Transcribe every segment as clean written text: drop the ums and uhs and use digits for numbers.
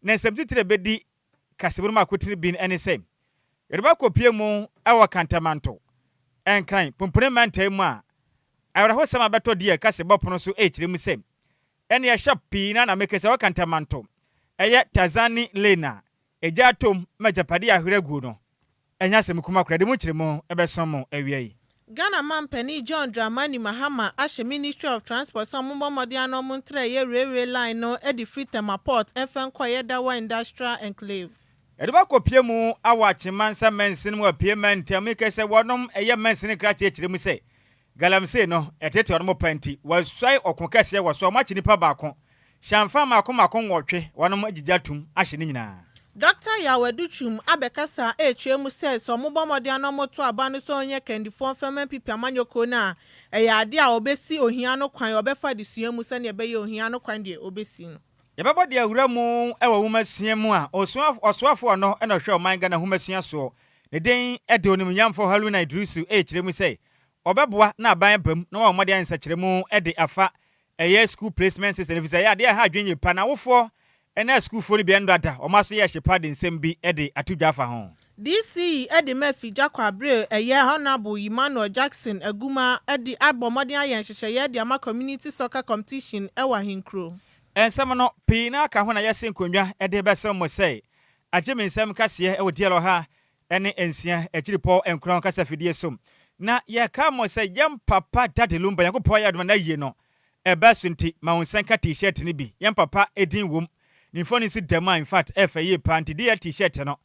na nsɛmtitire bɛdi kaseburu ma kotiri bin ɛne sɛ yɛreba kopie mu ɛwɔ kantamanto ɛnkran pumpune mantai mu a awrahosɛm abɛtɔ di kasebɔ pono so ɛkyerɛ mu sɛ ɛne yɛhyɛ pii na meke sɛ wɔ kantamanto ɛyɛ Tazani Lena ɛgya atom magyapade ahwerɛ gu no ɛnya sɛm kuma kora de mu kyerɛ mu ɛbɛsɔn mu awia yi Ghana Mampani John Dramani Mahama ashe Ministry of Transport some mobile ano montre ye railway line no e di free tema port Enquires dawa industrial enclave. Edeba kopie mu awache mansa mensin mu apie mante ameke se wonom eye mensin krache kyerɛ mu se galamse no etete wonom panti wasai okokase waso machi nipa baako shamfa mako nwotwe wonom agigatum ahye ne nyinaa. Dr. Yaweduchum abekasa mu says so mobile ano moto abanu so onye kendi fon femen pipi amanyoko na eya ade a obesi ohia no kwan obefa de sua mu se ne ebeye ohia no kwan de obesi no. Yɛbɛbɔ de awura mu ɛwɔ humasia mu a ɔsoafo no ɛna hwɛ ɔman Ghana humasia so ne den ɛde onimnyamfo Haruna Idrisu kyerɛ mu sɛ ɔbɛboa na aban bam na wɔn mɔde ansa kyerɛ mu ɛde afa ɛyɛ school placement system fi sɛ yɛ ade a ha adwenye pa na wofoɔ ɛna school fo no bi ɛndada ɔma so yɛ hyepa de nsɛm bi ɛde atodwa afa ho. DC Eddie Murphy Jakwabre Honorable Emmanuel Jackson Aguma Eddie Abomodian Yenhyehyɛ de ama community soccer competition ɛwɔ Hinkro. Ensɛm no pii na aka ho na yɛse nkonnwa ɛde bɛsɛm mo sɛ agye me nsɛm kaseɛ ɛwɔ dialo ha ɛne ensia akyiripɔ enkron kasa fidie som na yɛka mo sɛ yɛm papa dade Lumba yakopɔ yɛ adoma na yie no ɛbɛ so nti ma wo nsanka t-shirt ne bi yɛm papa edin wom nimfo ne si dema in fact ɛfɛ yie pa nti de t-shirt no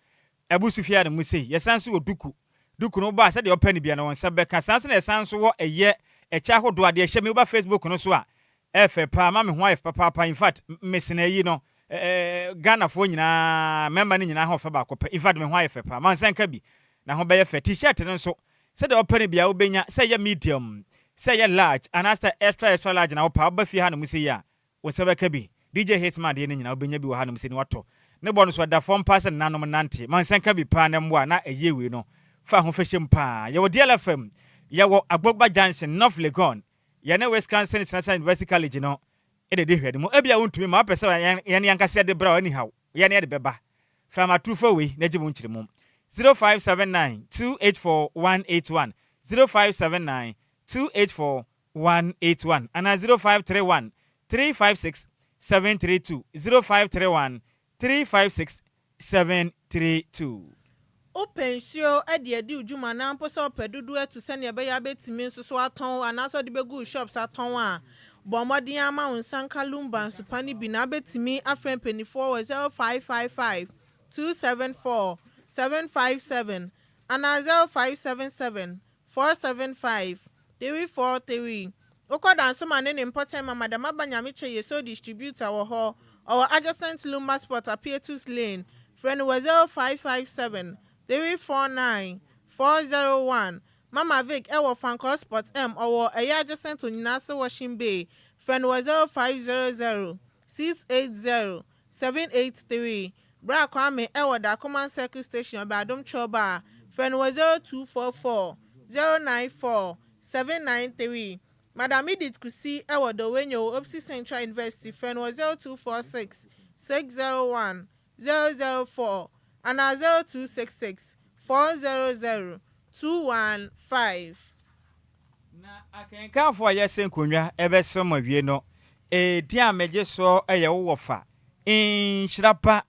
ɛbusu fia ne mu sei yɛsan so wɔ duku no ba sɛ de ɔpɛ ne bia na wɔn nsa bɛka san so na yɛsan so wɔ ɛyɛ ɛkya hodo ade ɛhyɛ me ba Facebook no so a ɛfɛ pa ma me ho ayɛ papa in fact mesena yi no Ghana fo nyinaa member ne nyinaa ho fa ba kɔpɛ in fact me ho ayɛ fɛ pa ma nsanka bi na ho bɛyɛ fɛ t-shirt no nso sɛ de ɔpɛ ne bia wobɛnya sɛ yɛ medium sɛ yɛ large anasa extra large na wo pa ba fie ha no mu sei a wo sɛ bɛka bi DJ Hitman de ne nyinaa wobɛnya bi wɔ ha no mu sei ne watɔ ne bɔ no so da fom pass na nanom nante ma nsanka bi pa na mboa na ɛyɛ we no fa ho fɛhyem pa yɛwɔ DLFM yɛwɔ Agbogba Junction North Legon yɛne Wisconsin International University College no ɛde de hwɛ de mu ebia wontumi ma apɛ sɛ yɛne yankasa de bra anyhow yɛne de bɛba from atrufo we na gye mu nkyere mu 0579 284 181 0579 284 181 and 0531 356 732 0531 356 732. Opensio edi udwuma na mpo so pedudu etu se ne ebe ya betimi nsoso aton anaso de begu shops aton a bomodin ama unsanka Lumba nsupani bi na betimi afren penifo 0555 274 757 and 0577 475 343. Okoda nsoma ne important mama da mabanyame che yeso distributor wo ho or adjacent Lumba Sport Apietus Lane friend was 0557 349 401. Mama Vic Ewo Franco Sport M or a adjacent to Ninasa Washing Bay. Friend was 0500 680 783. Bra Kwame Ewo da Command Circle Station by Adom Choba. Friend was 0244 094 793. Madam Edith Kusi Ewo Dowenyo Opsi Central University. Friend was 0246 601 004. and 0266 400 215. Na akenka fo ayese nkonwa ebesom awie no di ameje so eye wo fa Nhyiraba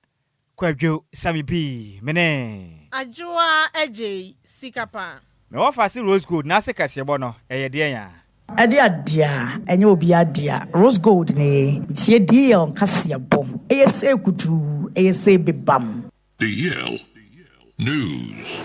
Kwadwo Sammy bi mene Adjoa Agyei Sikapa me wo fa si Rose Gold na se kasebo no eye de ya ade adia enye obi adia Rose Gold ne tie die on kasebo eye se kutu eye se bebam DL News.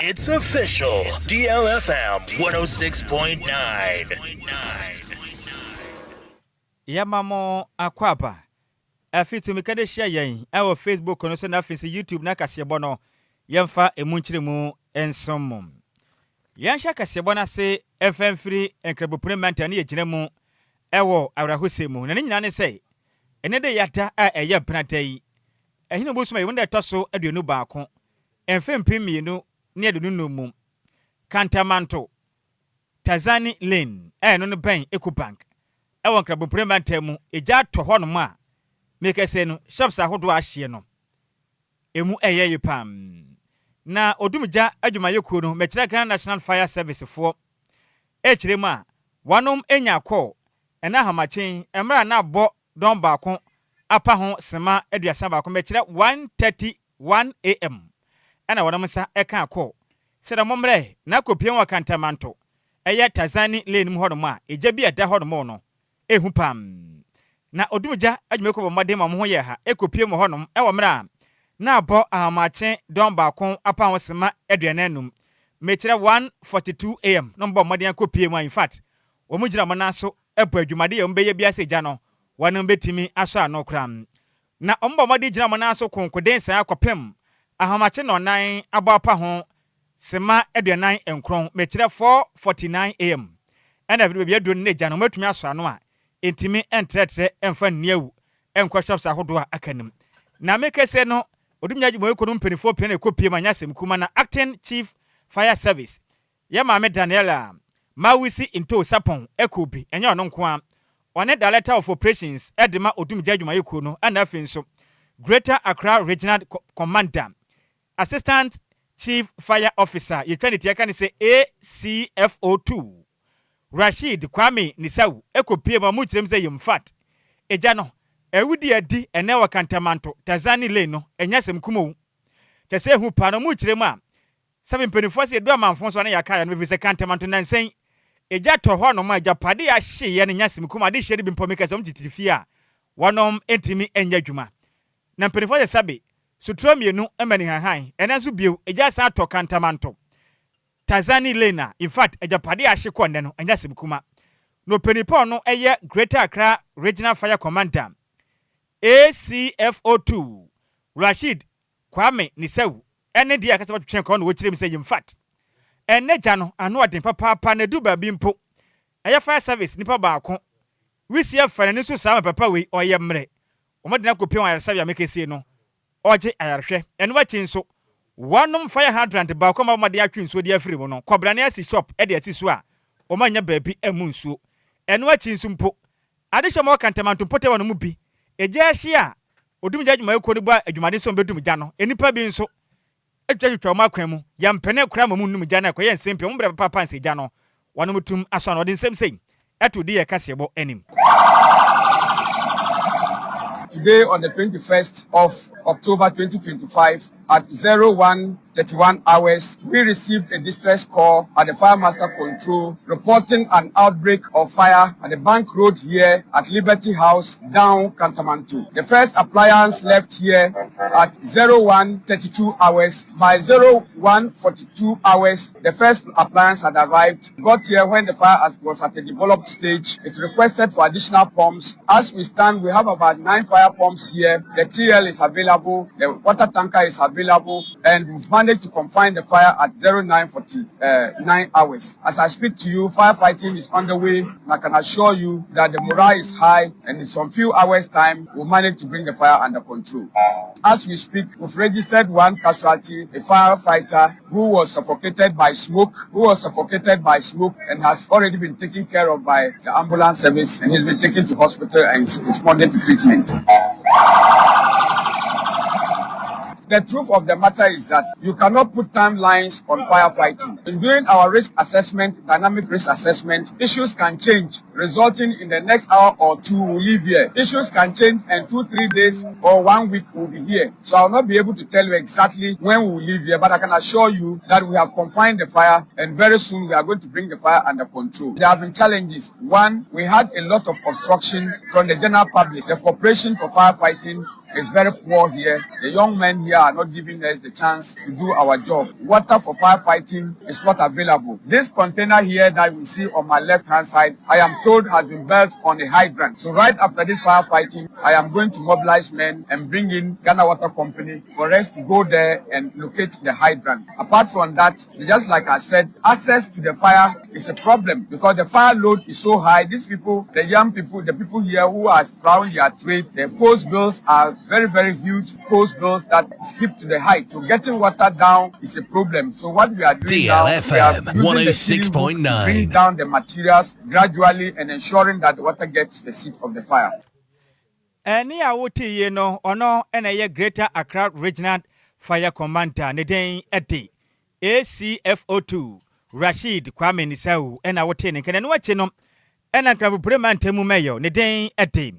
It's official. DLFM 106.9. Yamamo akwaba. Afitu mikade share yen. Our Facebook no so na finsi YouTube na kasebo no. Yemfa emunchire mu ensom. Yansha kasebo na se FM free enkrebo prenament ani yegyina mu ewo awrahose mu. Na nyina ne sei ene de yata a eye branta yi ehine bosuma yi wonda toso aduonu baako emfem pimienu ne aduonu mum Kantamanto Tazani Lane no no ben Ecobank won krabo premantemu eja to ho no ma make say no shops ahodo ahye no emu eye pam na odumja adwumayekuo no mekira Ghana National Fire Service for echirema wanom enya call ena hamachen emra na bo don baako apa ho sema aduasa baako mekira 1:31 am ana wanom sa eka call sera momre na kopien wa Kantamanto eye Tazani Lane mu hodo ma eja bi ada hodo mo no ehu pam na odumja adwumeko bomade ma mo ho ye ha ekopie mo honom ewo mra na abo ahamache don baako apa ho sema aduananum mekira 1:42 am no mbo mmade akopie mu in fact omugira mo na so ebo adwumade ye mbeye bia se gya no wanom betimi aso anokram na ombo mmade gira mo na so konkoden san akopem ahamache no nan abo apa ho sema aduanan enkron mekira 4:49 am ena video bia do ne gya no matumi aso ano a entimi entretre emfa niawu enkwa shops ahodo a akanim na mekese no odumnya gbo ekonom penifo pen ekopie manyasem kuma na acting chief fire service ya maame Daniela Mawisi into sapon ekobi enye ono nko a one director of operations edema odumnya gbo mayeko no ana afenso Greater Accra Regional Commander Assistant Chief Fire Officer yetwaniti yakane se ACFO2 Rashid Kwame Nisau ekopie ma mu kirem ze yimfat eja no ewudi adi ene wa Kantamanto Tazani Lane no enyasem kumo tese hu pa no mu kirem a sabe mpenifo se edu amanfo so na yakaya no vise Kantamanto nansen eja to ho no ma eja pade ya hye ye ne nyasem kumo ade hye de bimpomeka so mtitifi a wonom entimi enya dwuma na mpenifo se sabe sutro mienu emani hanhan ena so bio eja sa to Kantamanto Tazani Lane in fact ejapade ahye konde no anyasem kuma no penipon no eye Greater Accra Regional Fire Commander ACFO2 Rashid Kwame Nisau ene dia akasa batwen kon no wokirem say in fact ene gya no ano aden papa na du ba bi mpo eye fire service nipa baako wisi afane ni so sama papa we oye mre omode na kopia ayaresa bia mekesi no oje ayarhwe ene wachi nso One fire hydrant ba ko ma de atwe nsuo de afiri mu no kobra na asi shop e de asi so a o ma nya baabi emu nsuo eno achi nsumpo ade hye mo Kantamanto pote wono mu bi eja hye a odum gya adwuma ekɔ ne ba adwumade so bedum gya no enipa bi nso atwa ma kwan mu ya mpene kura ma mu num gya na kɔ ye nsempia mo bre papa nse gya no wono mutum aso no de nsem sei eto de ye kasebo enim. Today on the 21st of October 2025 at 01:31 hours, we received a distress call at the Fire Master Control reporting an outbreak of fire at the Bank Road here at Liberty House, down Kantamanto. The first appliance left here at 01:32 hours. By 01:42 hours, the first appliance had arrived. Got here when the fire was at a developed stage. It requested for additional pumps. As we stand, we have about 9 fire pumps here. The TL is available, the water tanker is available, and we've managed to confine the fire at 09:49 hours. As I speak to you, firefighting is underway, and I can assure you that the morale is high, and in some few hours' time, we'll manage to bring the fire under control. As we speak, we've registered 1 casualty, a firefighter who was suffocated by smoke, and has already been taken care of by the ambulance service, and he's been taken to hospital and is responding to treatment. The truth of the matter is that you cannot put timelines on firefighting. In doing our risk assessment, dynamic risk assessment, issues can change, resulting in the next hour or two we'll leave here. Issues can change and 2-3 days or 1 week we'll be here. So I'll not be able to tell you exactly when we will leave here, but I can assure you that we have confined the fire and very soon we are going to bring the fire under control. There have been challenges. One, we had a lot of obstruction from the general public. The Corporation for Firefighting is very poor here. The young men here are not giving us the chance to do our job. Water for firefighting is not available. This container here that we see on my left-hand side, I am told has been built on a hydrant. So right after this firefighting, I am going to mobilize men and bring in Ghana Water Company for us to go there and locate the hydrant. Apart from that, just like I said, access to the fire is a problem because the fire load is so high. These people, the young people, the people here who are plowing their trade, the force bills are very, very huge force bills that skip to the height. So getting water down is a problem. So what we are doing now, we are DLFM using the ceiling roof to bring down the materials gradually and ensuring that the water gets to the seat of the fire. Any awoti ye no ono ena Greater Accra Regional Fire Commander Neden Ede ACFO2 Rashid Kwame Nisau ena wote ne kene no ache no ena nkrabu prema ntemu meyo Neden Ede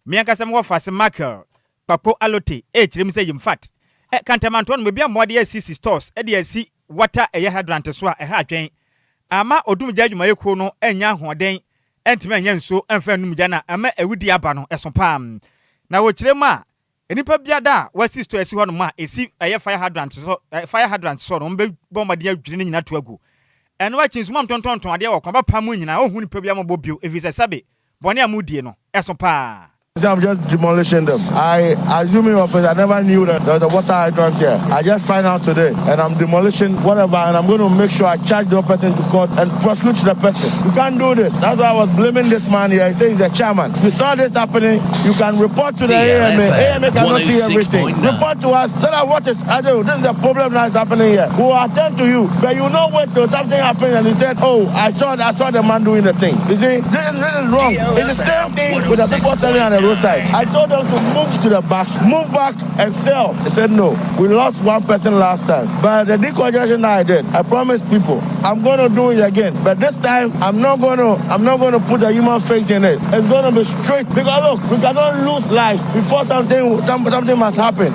mianka sam wo fase marker papo alote chirim se yimfat kantamanto no bia mmode asisi stores ede asi water eye hydrant so a ha atwen ama odum jadwuma yeko no enya hoden entime anya nso emfa num jana ama ewudi aba no esopam na wo kirem a enipa biada wasi store esi ho no ma esi eye fire hydrant so no mbe bomade adwire ni nyina to agu eno wa chinsuma mtontonton ade wo kwaba pam nyina ohun nipa bia mo bobio evise sabe bone amudie no esopa. I'm just demolishing them. I assuming office, I never knew that there was a water hydrant here. I just find out today and I'm demolishing whatever and I'm going to make sure I charge the person to court and prosecute the person. You can't do this. That's why I was blaming this man here. He says he's a chairman. You saw this happening. You can report to the AMA. AMA cannot see everything. Report to us. Tell us what is, this is a problem that is happening here. We will attend to you. But you know what, something happened and he said, oh, I saw the man doing the thing. You see, this is wrong. It's the same thing with the people telling on the roadside. I told them to move to the back, move back and sell. They said no. We lost one person last time. But the decongestion I did, I promised people I'm going to do it again. But this time I'm not going to put a human face in it. It's going to be straight because look, we cannot lose life before something must happen.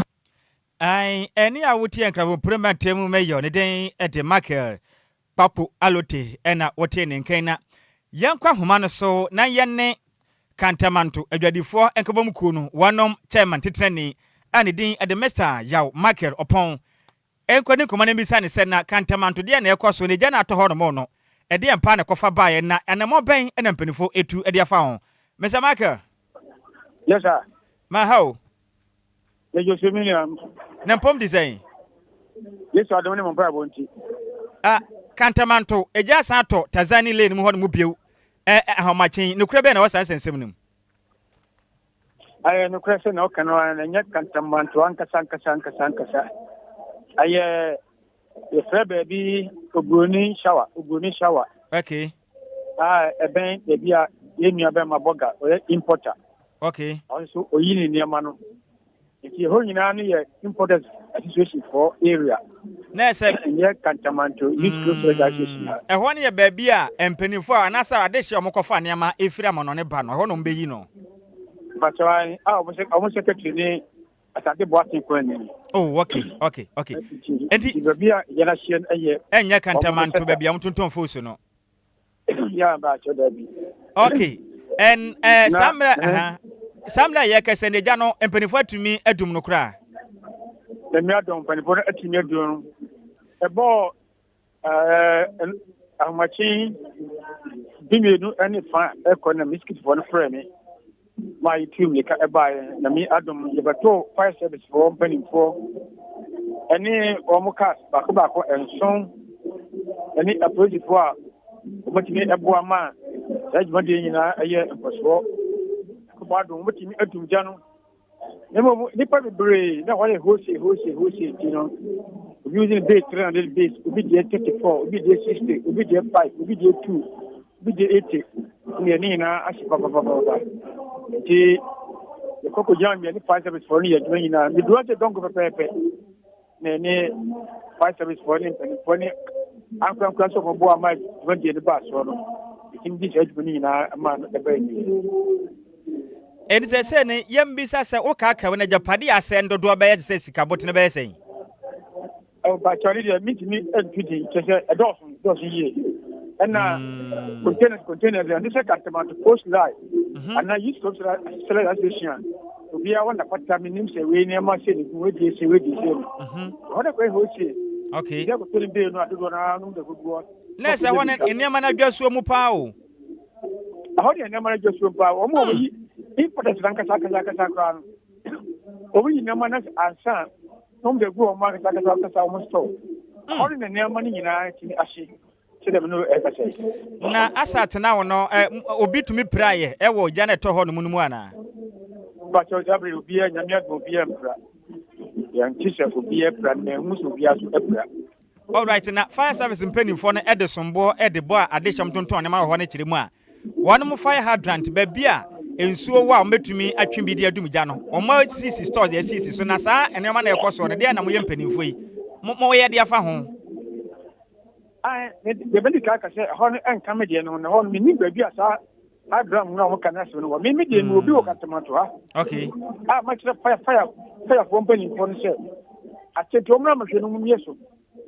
Any awuti enkrabo prema temu meyo ne den ede marker papo alote ena wote ne nkan na yankwa homa no so na yenne kantamanto adwadifo enkabom kunu wanom chairman titrani ani din ademester yaw marker opon enkwani komane bisa ne sena kantamanto de na ekoso ne gya na ato no no ede empa na kofa bae na anamo ben ena mpanifo etu ede afa ho Mr. Marker. Yes sir. Ma how ye Josemian na pom design. Yes sir, don't remember about it. Kantamanto eja sato Tanzania lane mu ho no mu bieu how much no crebe na wasa sensem nim I no question no can na nya kantamanto ankasa aye the frebe bi ogoni shower okay eben e bia ye nua be maboga o importer okay also oyini niam no iti ho nyina no ye importers association for area na se nye kantamanto youth close association ho ne ye ba bia empanifo anasa adehye omokofa niama efira mo no ne ba no ho no mbeyi no but I almost secretary ni asante boatin ko ni oh okay enti ba bia yana hye eye enya kantamanto ba bia mtonton fosu no ya ba cho da bi okay and samra ye kase ne ja no empanifo atumi adum no kra Emi adon panipon atimi adun ebo amachi bimienu ani fa economic for no frame my team nika eba na mi adon yebato fire service for panipon ani omukas bako enson ani approach for omotimi ebo ama judgment nyina eye impossible ko badon omotimi adum jano Nemo nipa bebre na wale hose you know using base 300 base ubi de 34 ubi de 60 ubi de 5 ubi de 2 ubi de 80 ni na asipa papa ti koko jamia ni fire service for ni ya dwen na mi duante dongo pepe ne fire service for ni ankwa so mo ama dwen de ba so no ikim di judge ni na ama na be ni and say ne yambisa se o ka ka na japade asendo do ba ye se sika botene ba ye sen o ba chori de meet me entity che does ye na container and this customer to post live and I used to select association Obia wanda kwata minim se we ne ma se ni we di se. Oda ko ho se. Okay. Ya ko tole be no adodo na no de gugu. Na se ho ne enema na dwaso mu pa o. How do you never just so far? Or more, important Lanka crown. Over in Namanas and son, whom they go market like almost told. All in the near money in Ashi. To them no ever say. Na asat na no obi to me prayer e wo Janet to ho no mu ana. But your W will be a Yamia will be a bra. Young teacher will be a brand and Mus will be a bra. All right, na fire service penny for na Edison bo e de bo addition tonton na ma ho na chire mu a. One more fire hydrant baby a ensuo wa metumi atwe bi de adum gya no o ma CC stores de CC so na saa enema na ekoso no de na mo ye mpanimfo yi mo ye de afa ho the bedi ka say ho no enka me de no na ho mi ni baby asa hydrant no ho kana so no mi de no obi o katamato ha okay ma kire fire company for no say acheto omra ma hwe no mu yeso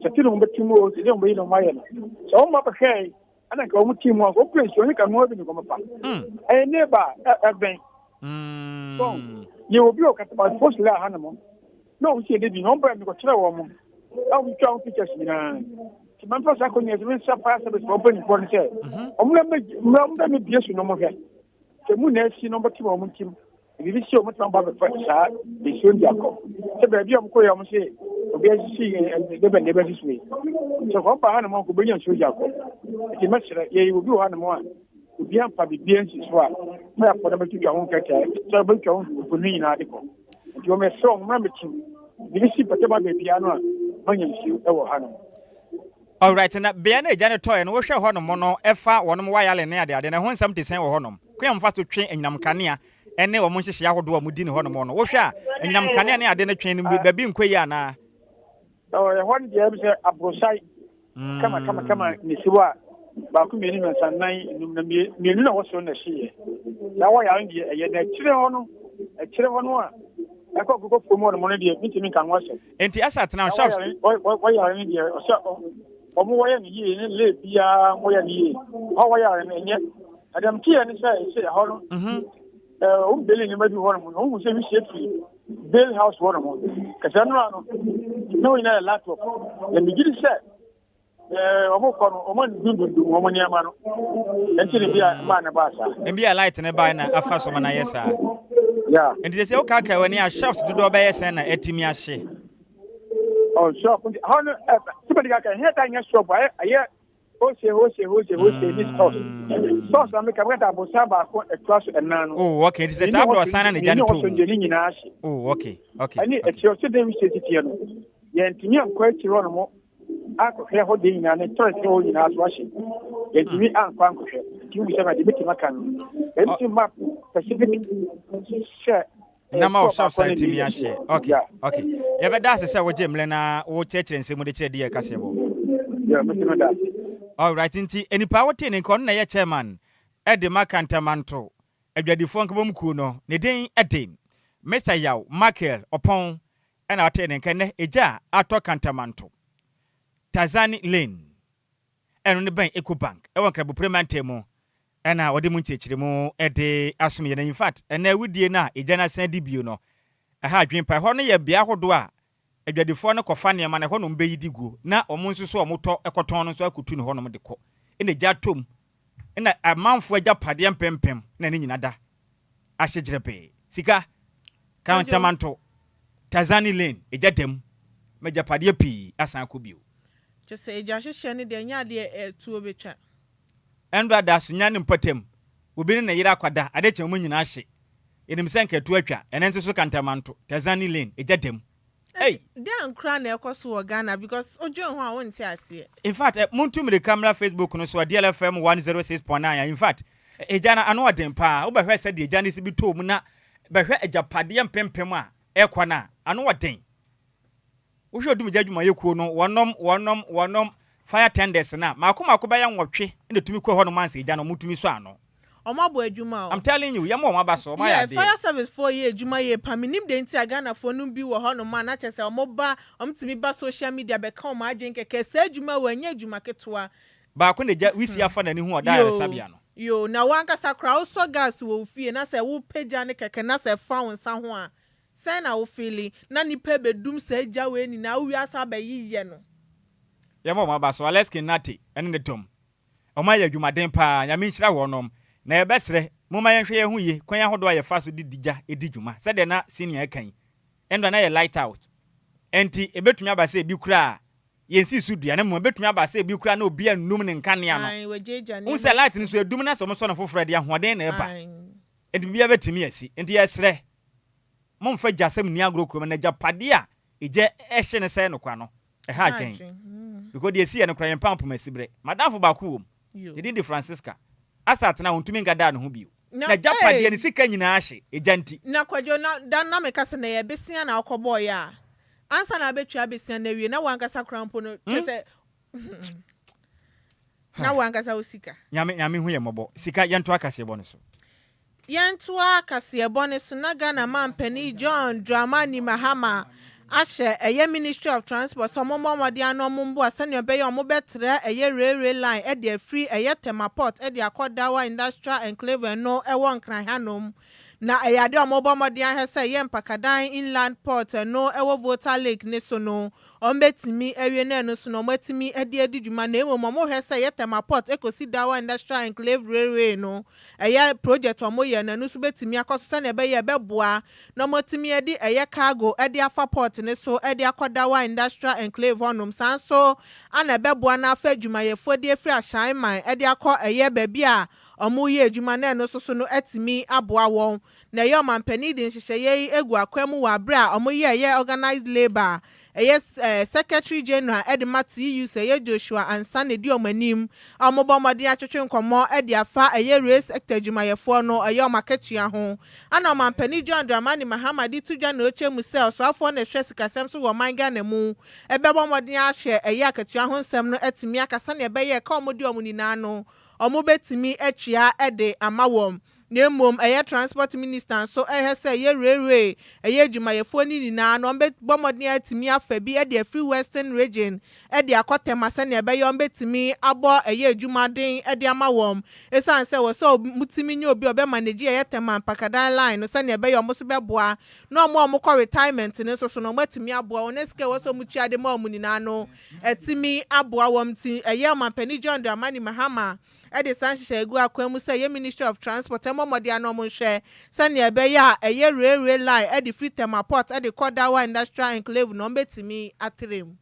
chetino mo betimu o de mo yi no ma ye no so mo ba kai ana ka mu team wa ko place oni ka no bi ni ko mapa neighbor ben so ye obi o ka ta post la hanamo no we say dey bi no bra mi ko kire wo mo awu mi twa pictures ni na ti man fa sa ko ni even sa pa sa be open for say omna me biesu no mo hwe se mu na si no bati mo mu team bi bi si o mo tan ba be fa sa de so ndi akọ se be bi o ko ya mo say obi asi de be si suwe so ko pa hanamo ko be yan so ja ko ti masira ye obi wa hanamo a obi ampa bi biensi so a ma ya poda beti ka hon kaka so be ka hon ko ni na de ko ti o me so ma me ti bi si pete ba be piano a ma yan si e wo hanamo. All right, na be na Janet toy no wo hwe ho no mo no efa wonom wa yale na ade na ho nsam te sen wo ho nom kwem fa so twen enyam kanea ene wo mo nhye ahodo a mudi ne ho no mo no wo hwe a enyam kanea ne ade na twen no ba bi nkwe ya na hon dia bi se abrosai kama ni siwa ba ku meni na sannan ni na woso na shiye ya wa ya ndi ye na kire ho no a akọ gugu fomo no mo ne dia mitimi kan waso enti asat na shops wa ya ni dia omo wa ya ni ye ni le bia mo ya ni ye wa ya ni enye adam kia ni say ho no o beli ni madu ho no mo se mi shefi Bill house one of them. Cassandra, no, in a laptop. Let me get it set. Oman do woman Yamano. And to be a man about and be a light and a bina a fast woman. Yes, sir. Yeah. And they say, okay, when you are shops to do a bear and a timiashi. Oh, shop. Somebody got a head on your shop. I Who's this house? Sauce, I make a red apple saba across a man. Oh, okay. This is Adjoa Sammy and Jan. Oh, okay. Okay. I need a church to them. Yantian quite Geronimo. I could hear what they in an entire in us washing. Yet me and Quanco. You will have a debate macan. Empty map Pacific share. Number of shops I share. Okay. Okay. Yeah, but that's a Jim Lena or church and some of the chair, dear Cassebo. Yeah, Mr. All right, inti any power tin en kon na ye chairman e de makantamanto adwadifo nkabom ku no ne den eden Mr. Yaw Michael Opon e na ate ne kenne eja ato kantamanto Tazani Lane eno ne ban Ecobank e won krabu premantemu e na wode mu nchechiremu e de asom ye na in fact e na wudie na eja na san di bio no e ha adwenpa ho no ye bia hodo a adwadifo no kofa ne ma ne ho no mbeyi diguo na omo nso so omoto ekoton no so akutu ne ho no de ko ene jatom ena amanfo agya pade mpempem na ne nyina da ahyegirebe sika kantamanto Tazani Lane eja dem meja pade pi asan ko bio just say eja hyehye ne de nya de tuo betwa endo da so nya ne mpatem obi ne Nhyiraba Kwada ade che mo nyina hye enim senka tu atwa ene nso so kantamanto Tazani Lane eja dem. Hey, dan kra na ekoso Ghana because ojo ho a wonte ase. In fact, muntu me the camera Facebook no so DLFM 106.9. In fact, ejana ano adem pa, wo behwe se de ejana si bi to mu na behwe ejapade empempem a ekwa na ano waden. Wo hwe odum jadwuma yekuo no wonom fire tenders na makoma ba ya nwotwe ene tumi kɔ hɔ no manse ejana mutumi so ano. Omabo adwuma o. I'm telling you, yamo omabaso ma ya de. Fire service for ye adwuma ye pa minim de nti Ghana for no bi wo ho no ma na kyese omoba omtimi ba social media be ka o ma adwen keke se adwuma wo anya adwuma ketwa. Ba ko ne ja wisi afa na ni hu oda ya sabia no. Yo, na wankasa kra so gas wo fie na se wo pagya ne keke na se fa won sa ho a. Say na wo feeling na nipa bedum se agya we ni na wo wiasa ba yiye no. Ya mo ba so Aleski Nati ene ne tom. O ma ya dwumaden pa nya me nhyira wonom na ye besre mo ma yenhwe ye hu ye kwan ahodo a ye fa so didija edi dwuma. Se de na senior kan. Endo na ye light out. Enti ebetumi aba se bi kura yensi su dua na mo betumi aba se bi kura na obi anum ne nkane ano. Ai wejeja ne. Unse light ni so edum na so mo so no foforo de ahoden na eba. Enti bia betumi asi. Enti yesre. Mo mfa jasem ni agro krom na japade a eje ehye ne se no kwa no. Ha kan. Because they see no kra yempa mpom asibre. Madam fo ba ku wom. Yedi de Francisca. Asat na untumi ngada no ho bio. Na japade ni sika nyina ahye ejanti. Na Kwadwo na dan na meka se na ye besia na akobo ya. Ansa na betua besia na wie na wankasa krampo no chese na wankasa osika. Nyame hu ye mobo. Sika yento akase bo no so. Yento akase bo no so na Ghana mampani John Dramani Mahama ashe eye Ministry of Transport so mommo wade anombo asane obeye omobetre eye railway line e de free eye Temaport e de akodawa industrial enclave no e won kran hanom na eye ade omobomode ahese eye Mpakadan inland port no e wo Volta Lake ne so no ombetimi ewie na no so no matimi ade adidwuma na emo mo hwese eye Temaport ekosi dawa industrial enclave railway no eye project omoye na no so betimi akoso sane ebe beboa no matimi ade eye cargo ade afa port ne so ede akodawa industrial enclave honum sanso ana beboa na afa adwumayefo de afri ahyan man ede akọ eye baabi a omuye adwuma na no so no atimi aboa won na ye omampani din hyehyeye egu akwam wa bra omuye eye organized labor eye secretary general edma TU say Joshua Ansane di omanim omobomode atwetwe nkomo ede afa eye race ektajwumayefo no eye omaketua ho ana omampani John Dramani Mahama di tudwa na oche musel so afọ na hwe sikasem so wo manga na mu ebebomode ahwe eye aketua ho nsem no atimi akasa na ebeye ka omodi omunina no omubetimi atwia ede amawom Nemom eye transport minister so ehese ye railway eye adwumayefo ni na no bomodin atimi afabi e de free western region e de akotema se na ebe yo betimi abo eye adwumaden e de amawom esan se wo so mutimi nya obi obe manage eye tema Mpakadan line no se na ebe yo mo so beboa no mo ko retirement ne so no matimi aboa oneske wo so muchi ade ma omuni na no etimi aboa wom ti eye mampani John Dramani Mahama Ede sanhye egu akwam say ye Ministry of Transport emomode anom hwe sane ebe ya eye railway line ede free Temaport ede kodawa industrial enclave no betimi atrem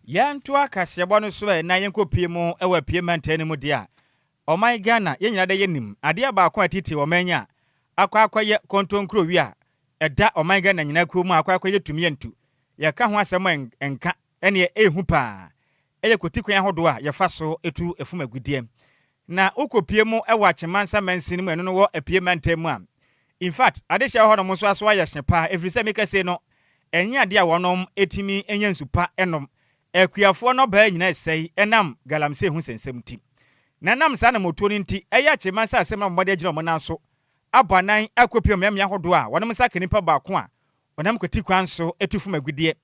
yanto akasebo no so na yenkopie mu ewa pie mantani mu dia o my Ghana ye nyina de yenim ade aba akwa titi o manya akwa kontonkro wi a eda o my Ghana nyina kro mu akwa ye tumi entu ye ka ho asem enka ene ehu pa eye kotikwan hodo a ye fa so etu efumagudie na ukopie mu ewa chemansa mansin mu eno no wo apie mantam a in fact ade hye ho no mo so aso aye hyepa efrise meka se no enye ade a wonom etimi enya nsupa enom akuafo no ba nyina sei enam galamse hu sensem ti na nam sa na moto ni nti eye chemansa asem na mmode agina mo na so abanan akopie memia hodo a wonom sa kanipa ba ko a wonam kwati kwan so etufu magudie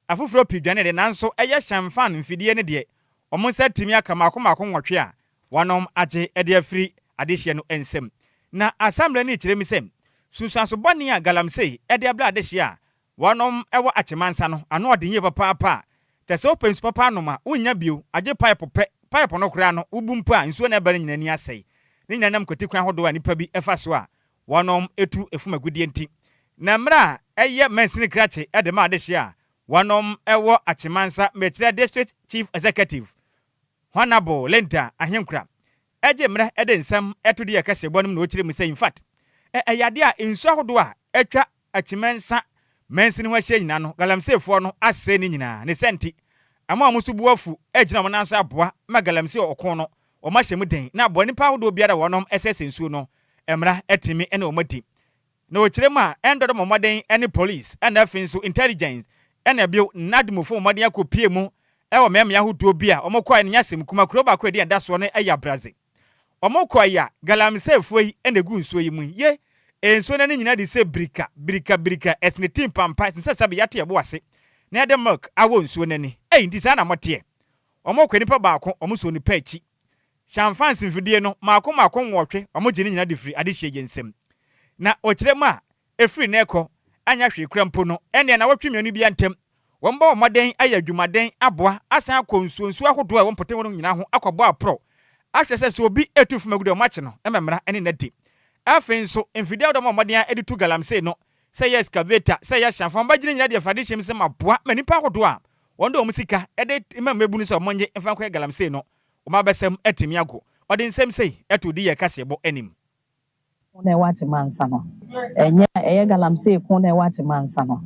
afufuro pidwane de nanso eye hyamfan mfidie ne de omo sa timi aka makoma nwotwe a wanom agye ede afri adehye no ensem na assembly ni kire mi sem susanso boni a galamsey ede abla adehye a wanom ewo achemansa no ano ode nye papa tese open papa no ma unya bio agye pipe no kura no ubumpa nsuo na bare nyina ni asei ni nyina nam kotikwan hodo a nipa bi efa so a wanom etu efumagudie nti na mra eye mensini krache ede ma adehye a wanom ewo achemansa mechira district chief executive Honorable Lenta Ahenkura eje mra ede nsam etode ye kase bonum na okire mu say in fact eyade a ensu ahodo a etwa achimensa mensini ho hye nyina no galamsefo no ase ni nyina ne senti ama omusu buafu ejina mo nanso aboa ma galamse okon no o ma hye mu den na abo nipa ahodo biara wonom esese nsu no emra etimi ene omadi na okire mu a endodo momoden ene police ene afinso intelligence ene bio nadmufo momoden akopie mu ewo memya hodo bia omokwa ne nyasem kuma kuro ba kwa de daso no eya brazil omokwa ya galamsefo yi enegu nsuo yi mu ye ensuo na nyina de se brika esne team pampa sense sabe yato yebo wase na ede milk awo nsuo nani ndi sa na mote omokwa nipa ba ko omuso ni pa achi Shamfans mfidie no maako nwotwe omogye nyina de free ade hye gensem na okirem a efiri na ekọ anya hwe kura mpo no ene na wotwe mienu bia ntem womba omoden aya dwumaden aboa asan akonsonsu ahodo a wompote wono nyina ho akọbọ apro ahwe se obi etufu magude o mache no ememra ene na di afen nso mfidie odo omoden a editu galamsey no say yes excavator say yes shamfan ba gyina nyina de fade hyem se maboa manipa ahodo a wondo omusika ede emmebu ni se omonye mfa kwa galamsey no Uma besem etimi ago. Odi nsem sei eto di ye kasebo enim. Kuna wati mansa no. Enye galamsey kuna wati mansa no.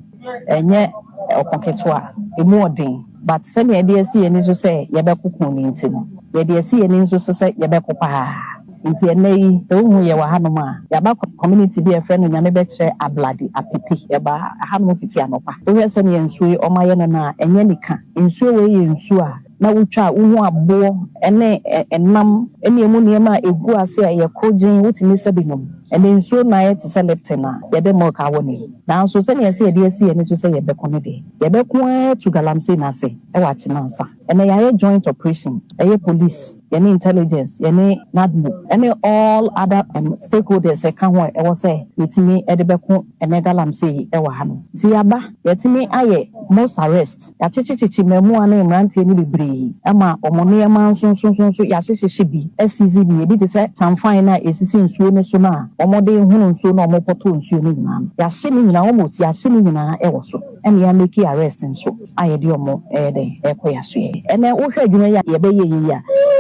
Enye okoketwa emu odin. But send ye dey see eni so say ye be kuku ni nti no. Ye dey see eni so say ye be kupa. Nti enei to hu ye wa hanom a ya ba community bi e friend nyame be kire ablade apete ye ba hanom fiti anopa. To we say ye nsuo o ma ye na enye nika. Nsuo we ye nsuo a na wutwa uhu abo ene enam ene emu niema egu ase a yekogin wutimi sebinom ene nsuo na ye tse leptina ye de mo ka woni na nso se ne ye se ye de ene so se ye be kono de ye be ko to galamsey na se e wa chimansa ene ya joint operation ye police ye ne intelligence ye ne nadmo ene all other stakeholders e kan ho e wo se yetimi e de be ko ene galamsey e wa hano ti yaba yetimi aye most arrest ya chichichi memu ana imrantie ni bebre ama omone ma nso ya hyehyehye bi SCZ bi ebi te se chamfan na esisi nsuo ne so na omode hunu nsuo na omopoto nsuo ne nyina ya hye ne nyina omosi ya hye ne nyina e wo so ene ya make arrest nso aye de omo de ekoya so ye ene wo hwa adwuma ya ye be ye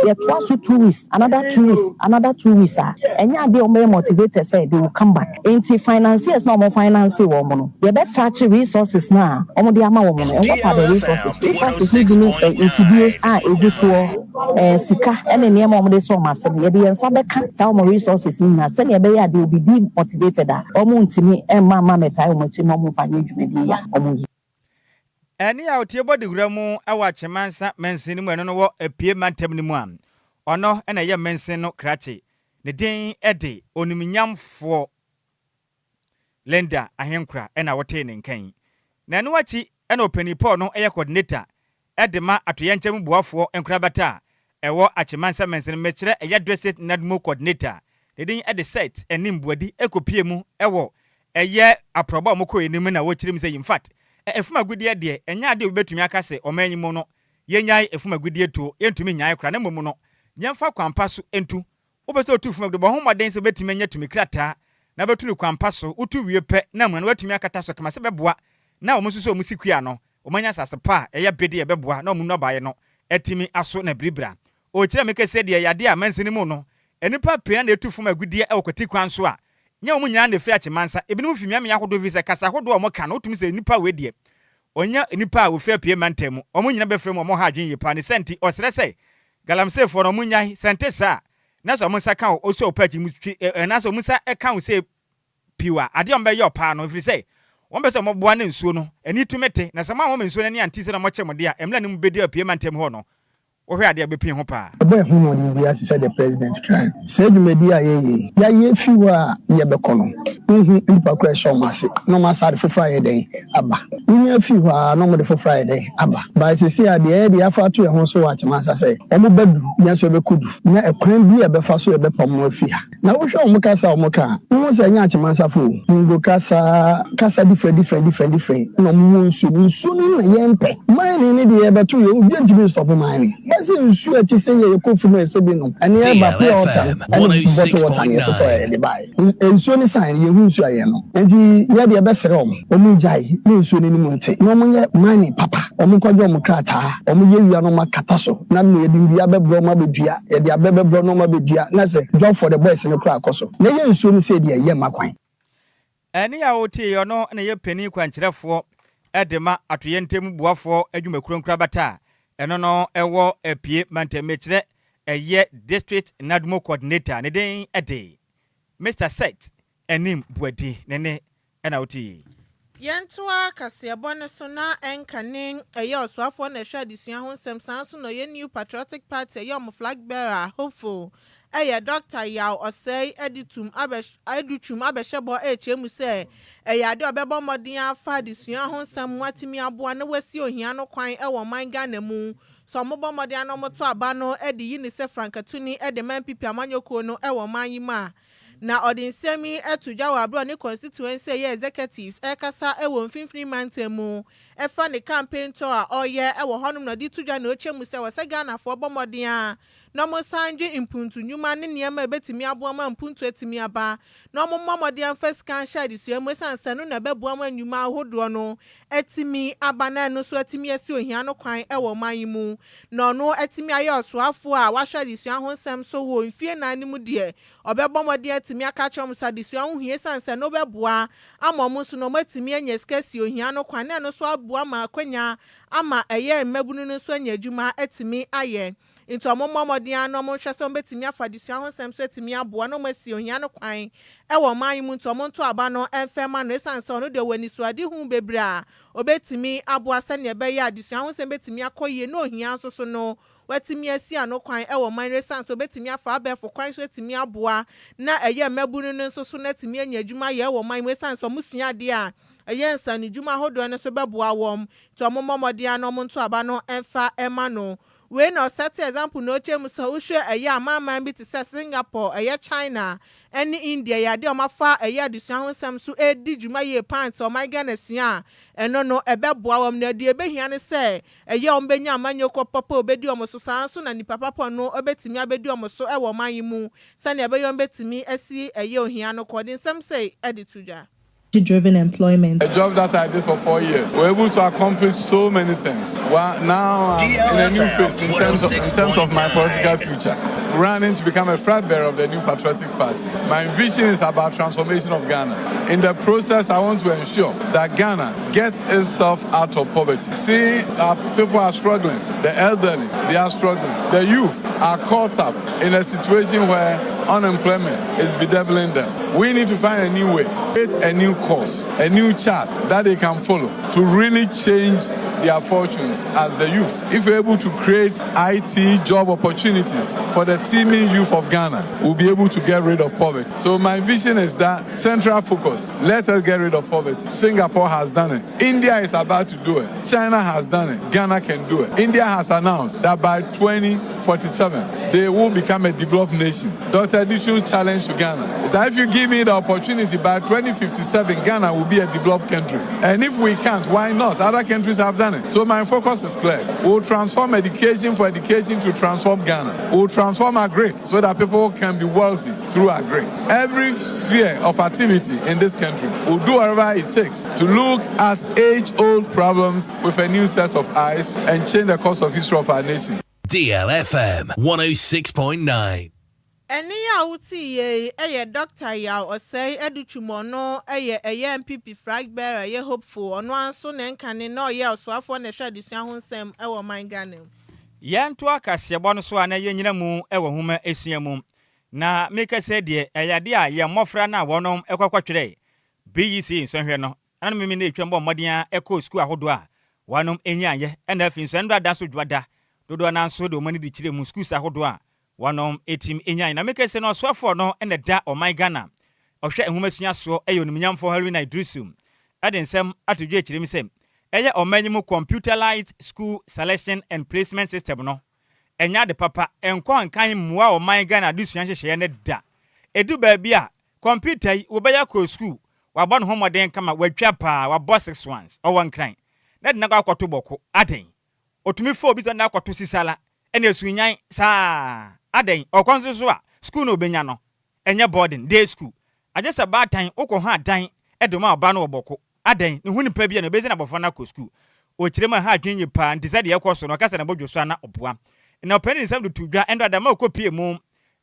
ya twice 2 weeks another 2 weeks enya de omo motivated say they will come back enti financiers na omo finance wo omo no ye be touch resources na omo de ama wo omo no e what are the resources ni egutuo sika ene niam omde so masem ye de yensa beka sa omo resources ni na se ne be ya de obi be motivated omo ntimi emma metai omo chi omo fa nyedwumadi ya omo yi eni a otie body guramu awa chemansa mensin mu eno no wo apie mantem ni mu am ono ena ye mensin no krache ne den ede oniminyamfo lenda ahenkra ena wote ne nkan na eno wachi ena openipo no eye coordinator edema atoyenkyem buafo enkrabata ewo achemansa mensin mekire eye district nadmo coordinator dedin ede set enim buadi ekopie mu ewo eye aproba omko enim na wo kirim say in fact efuma gudie de enya de obetumi akase omanyimo no yenyai efuma gudie to yentumi nyai kra na momu no nyemfa kwampa so entu obeso otu fuma gudie bo homaden se betumi nya tumi krata na betunu kwampa so utu wie pe na mo na watumi akata so kama se beboa na omususo omusikua no omanya sasepa eye bede ye beboa na omuno baye no etimi aso na bribra o kire mekese de yade a mansini mu no enipa pe na etu fuma gudie e okoti kwan so a nya omunya na firi achemansa ebinum fimia me yakodo visa kasa hodo omo ka no otumi se nipa we de onya nipa a ofia pie mantemu omunyina befrem omo ha adwen yipa ne senti osere se galamsey for no munyai senti sa na so omunsa ka o so opaji mu na so omunsa e ka o se piwa ade ombe ye opa no firi se won so moboa na nsuo no ani tumete na sama mo nsuo na ni anti se na mo chemode a emla ne mu bedi pie mantemu ho no ohwe ade abepin ho pa boy hu no di bia say the president kan say dwumadi a ye fiwa ye bekono nipa kura show mase no masa de fofra ye den aba nya fiwa no mo de fofra ye den aba ba sisi ade e de afa to ye ho so wa chemasa say omo badu nya so be kudu na ekwan bi e be fa so e be pom afia na wo hwe omo kasa omo ka wo say nya chemasa fo ngo kasa different no mo nsu na ye mpe mine ni de e be to ye obi ntimi stop mine ese nsu a ti say ye kofu no ese bi no ane e ba pe ota ane bottle water ye to e de bai nsu ni sign ye hu nsu aye no enti ye de be sere omo jai ni nsu ni mu nte no mo ye mine papa omo kwajo omo krata omo ye wia no makata so na no ye de wia bebro ma bedua ye de abebro no ma bedua na say job for the boys ni kra akoso na ye nsu ni say de ye makwan ene ya oti yo no na ye pani kwankyerefo edema atoyentem buafo adwumakuro bata eno no ewo apie mantemekire eye district nadmo coordinator ne den ede Mr. Set enim buadi nene ena oti Yentua kasiabo ne so na enkanin eye oswafo na hwa disua ho nsem sanso no ye new patriotic party eye om flag bearer hopeful eye Dr. Yaw Osei editum abeshebo echemu se eye ade obebo modin afa disua ho nsem watimi aboa na wasi ohia no kwan ewo man Ghana mu so mobo mode anomoto aba no e de UNICEF frankatuni e de man pipi amanyoko no e wo manyima na odinsemi etudwa wa abro ne constituency ye executives e kasa e wo mfimfini mantemu e fa ne campaign to a oye e wo honum no di tudwa na ochemu se wo se Ghana fo bomoden a no mo sanju impuntu nyuma ne niam ebetimi aboama mpuntu etimi aba no mo momoden first can share disu mu sansanu na bebuama nyuma ahodo no etimi aba na no so etimi esi ohia no kwan e wo manyimu no no etimi aye osoafo a wa share disu ahonsem so wo mfie na animu de obebomoden etimi aka chom sa disu ahwie sansanu beboa amom so no matimi anya skesi ohia no kwan na no so aboa ma kwanya ama eye mmabunu no so anya adwuma etimi aye into momodin anom hwese betimi afadisua honsem so etimi aboa no masi ohia no kwan e wo man mu nto monto aba no enfema no esanse no de wani suade hu bebra obetimi aboa se ne be ya adisua honsem betimi akoye no ohia so no watimi asi ano kwan e wo man esanse obetimi afa abefo kwan so etimi aboa na eye mabunu no so na etimi anya adwuma ye wo man esanse musua de a eye nsane dwuma hodo ne so beboa wom to momodin anom nto aba no enfa ema no we no set example no chem so uhwe eye amama bi te se Singapore eye China any India ya de omafa eye adusua honsem so edi dwuma ye pants o my Ghana sua eno no ebeboa wom na de ebehia ne se eye ombenya amanyoko papa obedi omoso sanso na nipa papa no obetimi abedi omoso e wo man mu se na ebeyom betimi asi eye ohia no kodin sem say edituja driven employment. A job that I did for 4 years. We're able to accomplish so many things. Well, now I'm in a new phase in terms of my political future. Running to become a flag bearer of the new patriotic party. My vision is about transformation of Ghana. In the process, I want to ensure that Ghana gets itself out of poverty. See, our people are struggling. The elderly, they are struggling. The youth are caught up in a situation where unemployment is bedeviling them. We need to find a new way, create a new course, a new chart that they can follow to really change their fortunes as the youth. If we're able to create IT job opportunities for the teeming youth of Ghana, we'll be able to get rid of poverty. So my vision is that central focus, let us get rid of poverty. Singapore has done it. India is about to do it. China has done it. Ghana can do it. India has announced that by 2047, they will become a developed nation. Dr. Adjoa's challenge to Ghana is that if you give me the opportunity, by 2057, Ghana will be a developed country. And if we can't, why not? Other countries have done it. So my focus is clear. We'll transform education for education to transform Ghana. We'll transform agri so that people can be wealthy through agri. Every sphere of activity in this country will do whatever it takes to look at age-old problems with a new set of eyes and change the course of history of our nation. DLFM 106.9. Eni ya uti ye doctor ya osei educhumo no eye MPP flag bearer ye hopeful ono anso ne nkane no ye osoafo ne hwa adisua honsem e wo man Ghana. Yanto akasiebo no so ana ye nyina mu e wo homa esua mu na meka se de eyade a ye mofra na wonom ekwakwatwere BEC nsonhwe no ana memi na etwembo mmodin ekọ school ahodo a wonom enya ye na afi nsendo adanso dwada dodo na anso do mani di kire mu schools ahodo a wonom etim enya na meka se no soafo no ene da o my Ghana ohwe ehoma so eyonimnyamfo Haruna Idrisum adensem atodwe kire mi sem eye omanyimu computerized school selection and placement system no enya de papa enko ankan muwa o my Ghana adusuan hyehye ne da edu ba bia computer yi wo beya ko school wabon homoden kama wadwa pa wabo 6 ones o wan kran na de na kwato boko aden otumi fo bi so na kwato sisala ene esunyan sa aden okonso so a school no benya no enye boarding day school ajesa batan ukọ ha adan edoma oba no oboko aden ne huni pa bia no bezi na bofo na ko school o kirema ha adwenye pa ntisa de ekoso no kasa na bodwoso na oboa na openi nsam do tudwa endo adama okopie mu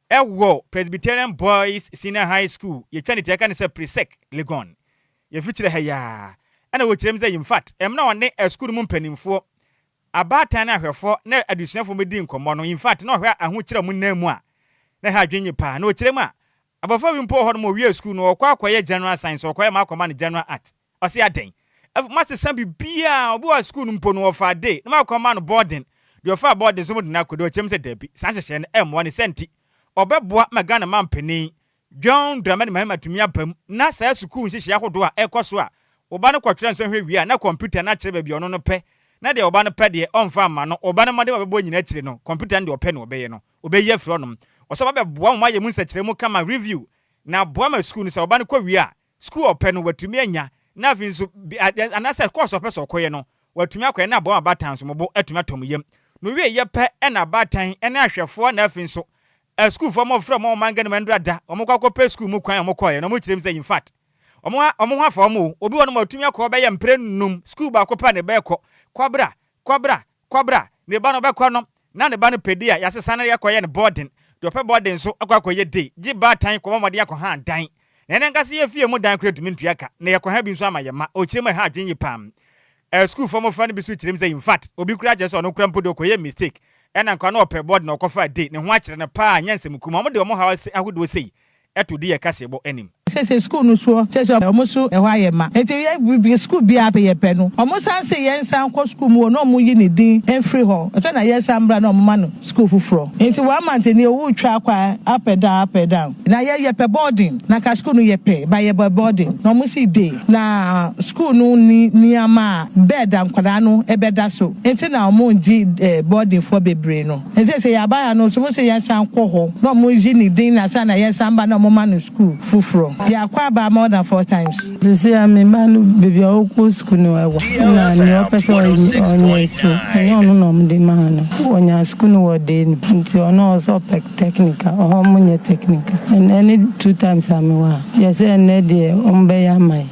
ewo Presbyterian Boys Senior High School ye twani te aka ne se presec Legon ye fichire ha ya ana wo kirem ze in fact emna wone school mu mpanimfo abatan na ahwefo na adusuafo medi nkomo no in fact na ohwe aho kire mu namu a na ha adwenye pa na o kirem a abafo bi mpo ho no mo wie school no okwa akoye general science okwa ma akoma ne general art osi aden master sambi bia obi wa school mpo no ofa day na ma akoma no boarding de ofa boarding so mo dina kodo o kirem se dabi sanhyehyɛ no M1 ne senti obeboa magana mampeni John Dramani Mahama tumi apam na sa school nhyehyɛ ahodo a ekoso a oba no kwatwere nso hwe wi a na computer na kire ba bi ono no pe na de oba no pede onfa ma no oba no made obebo nyina chire no computer ndi ope no obeye no obeye fro no oso ba boa mo ye mu nsachire mu kama review na boa ma school ni se oba no kwa wi a school ope no watumi anya na afi nso anasa course ope so koye no watumi akoye na boa batan so mo atumi atom yam no wi ye pe na batan na ahwefo na afi nso school for mo from mo mangane mandrada omukwa pe school mu kwan omokoye no mo chire mse in fact omo ha for mo obi wono matumi akọ be ye mpre num school ba ko pa ne be ko kwabra ne ba no be ko no na ne ba no pedi a yasesa na ye koye ne boarding do pe boarding so akwakoye day gi ba tan ko mo de akọ ha dan na ne ngase ye fie mu dan create mintu aka na ye ko ha bi nso amayema o chire me ha adwen yi pam school for mo fa ne bi so chire mse in fact obi kura je so no kura mpodo koye mistake ena nka na ope board na okofa day ne ho akire ne pa nyansem kuma mo de mo ha ahodo sei eto di ye kasebo anim say school no so say omoso e hwa ye ma enti school bi ape ye pe no omosan say ye nsan kwa school mu no mu yi ne din free ho say na ye san bra na omma no school fufuro enti wa manteni owu twa kwa up and down na ye pe boarding na ka school no ye pe ba ye boarding no mu si day na school no ni ama bed ankwada no e beda so enti na omo nji boarding for bebre no enti say ya ba ya no so mo say ye nsan kwa ho no mu yi ne din na say na ye san ba na omma no school fufuro ya kwa ba more than 4 times. Sisi ami manu baby oku school no ewa. Na ni opese onye so. Onye no mde mahano. Onye school no wode ni. Nti ono also technical. Oho munye technical. And any 2 times ami wa. Yes ene de ombe ya mai.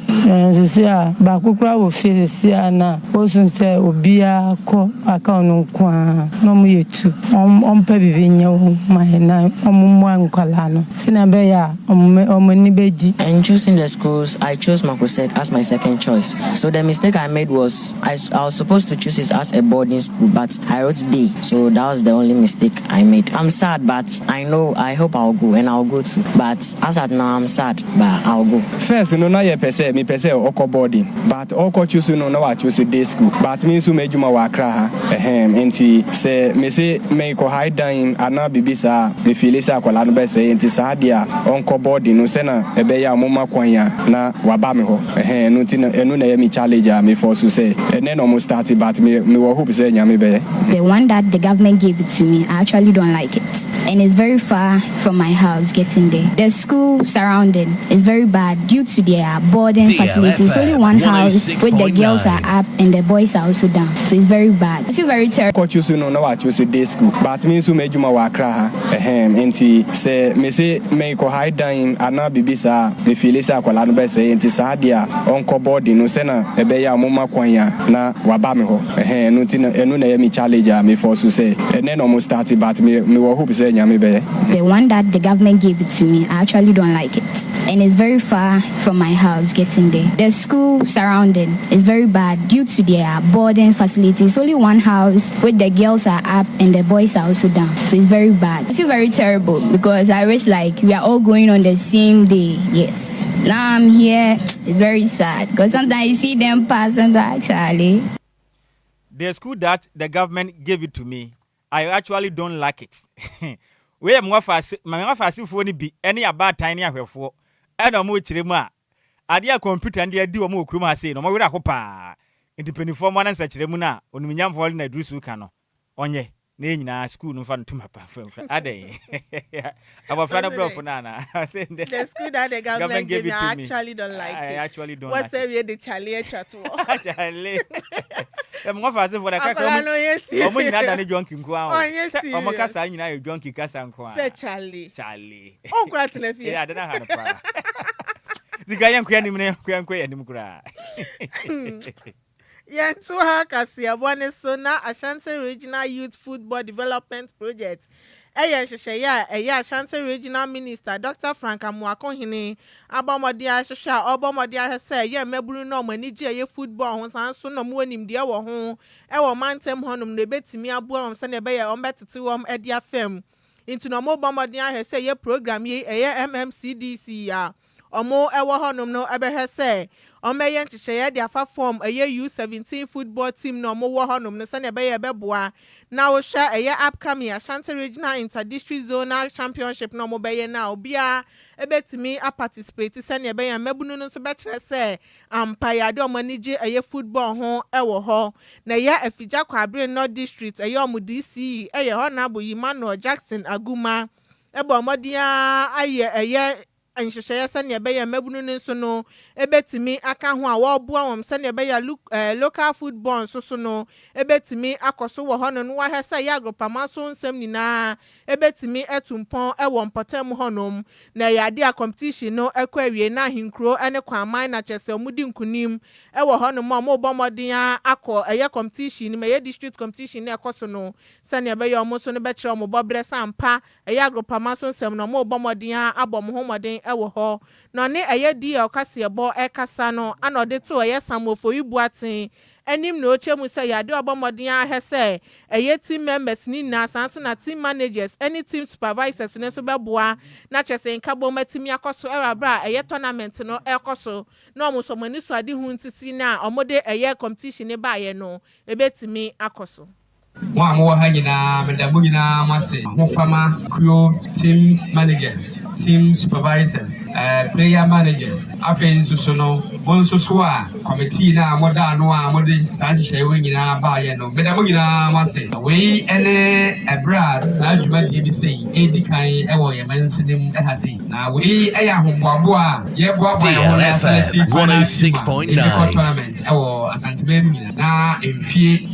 Sisi a ba kukura wo fe sisi na osun se obia ko aka onu kwa. No mu yetu. Ompe bibi nya wo mai na ommu ankwala no. Sina be ya omni beji. In choosing the schools, I chose Makosek as my second choice. So the mistake I made was I was supposed to choose it as a boarding school, but I wrote day. So that was the only mistake I made. I'm sad, but I hope I'll go, and I'll go too. But as at now, I'm sad, but I'll go. First, na ye pese oko boarding, but oko choose no I choose day school. But me so mejuma wa kra ha. Enti se me se me ko high down ana bibisa me feel say akwala no be say enti sa dia onko boarding no se na ya mama kwanya na waba me ho enu na ya mi challenge me for so say and then almost started but me hope say nyame be the one that the government gave it to me. I actually don't like it, and it's very far from my house getting there. The school surrounding is very bad due to their boarding facilities. Only one house where the girls are up and the boys are also down, so it's very bad. I feel very terrible. Choose no I choose day school, but me so mejuma wa kra ha enti say me say me ko high down ana bibisa me feel say akwala no be say enti sa dia onko boarding no se na ebe ya mama kwanya na waba me ho enu na ya mi challenge me for so say and then almost started but me hope say nyame be the one that the government gave it to me. I actually don't like it, and it's very far from my house getting there. The school surrounding is very bad due to their boarding facilities. Only one house where the girls are up and the boys are also down, so it's very bad. I feel very terrible because I wish like we are all going on the same day. Yes, now I'm here. It's very sad because sometimes you see them pass and actually the school that the government gave it to me, I actually don't like it. We am my fast for be any about tiny ahwefo and omo chire mu a ade a computer and dey omo okruma say no mo wera hopa independent form one answer chire mu na oniminyam for na drusu ka no onye na enyina school no fa no tuma pa ade our friend bro na say the school that the government gave me, I actually don't like it. I actually don't like it. What's like the the Charlie chat to Charlie mo fa say for the ka omo nyina da ne jonki nko a omo kasa nyina e jonki kasa nko a say Charlie on kwa telefi ya da na ha no pa zika yanko anim ne yanko anim kura Yentu ha kasia bwane so na Ashanti Regional Youth Football Development Project. Eya shesheya eya Ashanti Regional Minister Dr. Frank Amuakohene abamodi ahwehwe obamodi ahwese ye meburu no manije ye football ho sanso no mo anim de wo ho e wo mantem honom no betimi aboa om se ne be ye ombetete wom DLFM into no mo obamodi ahwese ye program ye eye MMCDC ya omo ewo honom no ebehwe se omeye nchehye de afa form U17 football team no omo wo honom no se ne be beboa na wo hwe upcoming Ashanti Regional Inter-District Zonal Championship no omo be na obia ebetimi a participate se ne be mabunu no so be kire se ampaya de omo nige football ho ewo ho na Afija Kwabre North District omo DC ho na boyi Manuel Jackson Aguma ebo modia aye anhyehyɛ sɛ ne be mabunu no so no ebetimi aka ho a wo boa wom sɛ ne be local football so no ebetimi akoso wo ho no no wahɛ sɛ agropama so nsɛm nyinaa ebetimi etumpɔn ɛwɔ mpɔtam honom na yade a competition no ekɔ awie na hinkro ene kwaman na kyɛsɛ mudi nkunim ɛwɔ honom a mo bɔmɔden akɔ competition me district competition na ɛkɔ so no sɛ ne be yɛ mo so no be kyerɛ mo bɔbrɛ sampa agropama so nsɛm no mo bɔmɔden abɔ mo homɔden ewo ho no ne DL kasebo ekasa no anode to samofo ibuaten enim no chemu say yade obomodin ahe say team members ni na sanso na team managers any team supervisors ne so beboa na chese nkabo matimi akoso erabra tournament no ekoso no omuso mani so ade hu ntiti na omode competition ne ba ye no ebetimi akoso Mo hanyina medabugina mase mofama crew team managers team supervisors player managers afen so no bonso so a committee na moda no a mode sanhye we nyina ba ye no medabugina mase we ene ebra sa djuma die bi sei edikan ewo ye mansinim ehase na we eya homboabo a ye boabo ya DLFM 106.9 tournament ewo asanteme na emfie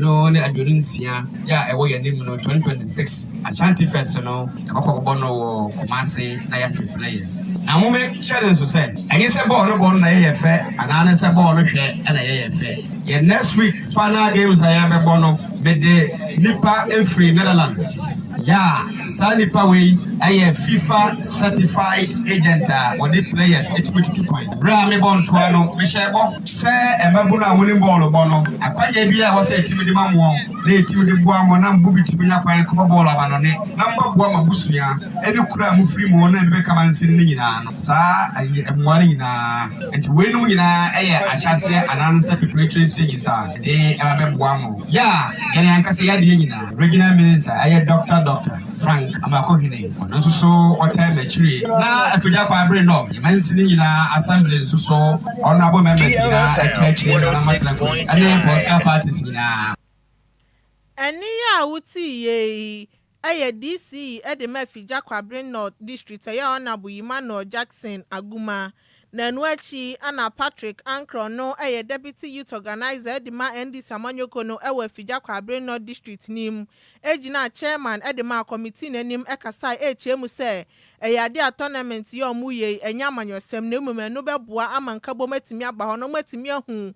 no ne adonisia ya ewo yanim no 2026 Ashanti Fest no akokko no Kumasi na ya players na mo me challenge so say enye se ball no na ye fe anana se ball no hwe na ye fe ye next week final games aya be bono be de nipa free Netherlands ya sa nipa we aye FIFA certified agent or the players it be 2 points bra me bon to no me share bo se embabu na woni ball bono akwaje bia wo se timi de mamwo na timi de boa mo na mbu bitimi na kwan ko ball abano ne na mbaboa mabusu ya eni kura mu free mo na be kama nsin ni nyina no sa aye emwani nyina enti we no nyina aye ahyase anansa preparatory stages a abe boa mo ya ene ankase ya de nyina regional minister aye Dr. Frank Amakohine no so hotel machiri na Afija Kwabre North mansini nyina assembly so honorable members na church na matrako ane political parties nyina eni ya wuti ye DC de Afija Kwabre North district ya honorable Emmanuel Jackson Aguma na nuachi ana Patrick Ankro no deputy youth organizer de ma NDC amanyoko no Afija Kwabre North district nim ejina chairman de ma committee nanim ekasa chemu se ade a tournament ye omuye enya amanyosem na emume no beboa amanka bo matimi aba ho no matimi ahu